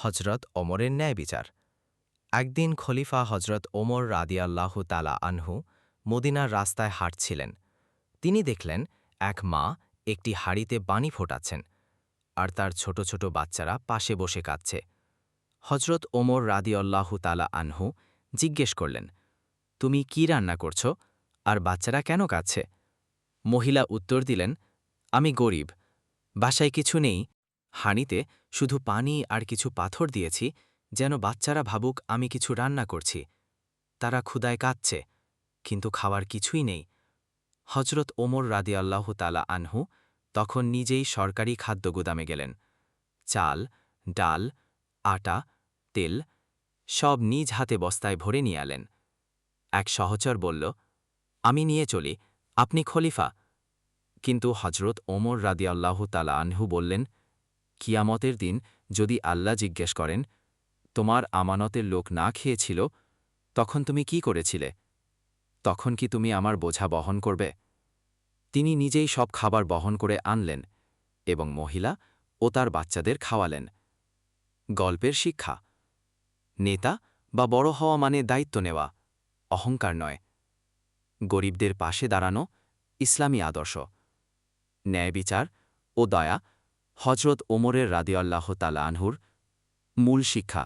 হজরত ওমরের ন্যায় বিচার। একদিন খলিফা হজরত ওমর রাদিয়াল্লাহু তালা আনহু মদিনার রাস্তায় হাঁটছিলেন। তিনি দেখলেন এক মা একটি হাঁড়িতে পানি ফোটাচ্ছেন, আর তার ছোট ছোট বাচ্চারা পাশে বসে কাঁদছে। হজরত ওমর রাদিয়াল্লাহু তালা আনহু জিজ্ঞেস করলেন, তুমি কি রান্না করছ, আর বাচ্চারা কেন কাঁদছে? মহিলা উত্তর দিলেন, আমি গরিব, বাসায় কিছু নেই, হাঁড়িতে শুধু পানি আর কিছু পাথর দিয়েছি যেন বাচ্চারা ভাবুক আমি কিছু রান্না করছি। তারা ক্ষুধায় কাঁদছে, কিন্তু খাওয়ার কিছুই নেই। হজরত ওমর রাদিয়াল্লাহু তালা আনহু তখন নিজেই সরকারি খাদ্য গুদামে গেলেন। চাল, ডাল, আটা, তেল সব নিজ হাতে বস্তায় ভরে নিয়ে এলেন। এক সহচর বলল, আমি নিয়ে চলি, আপনি খলিফা। কিন্তু হজরত ওমর রাদিয়াল্লাহু তালা আনহু বললেন, কিয়ামতের দিন যদি আল্লাহ জিজ্ঞেস করেন, তোমার আমানতের লোক না খেয়েছিল, তখন তুমি কি করেছিলে? তখন কি তুমি আমার বোঝা বহন করবে? তিনি নিজেই সব খাবার বহন করে আনলেন এবং মহিলা ও তার বাচ্চাদের খাওয়ালেন। গল্পের শিক্ষা: নেতা বা বড় হওয়া মানে দায়িত্ব নেওয়া, অহংকার নয়। গরিবদের পাশে দাঁড়ানো ইসলামী আদর্শ। ন্যায় বিচার ও দয়া হজরত ওমরের রাদিয়াল্লাহু তাআলা আনহুর মূল শিক্ষা।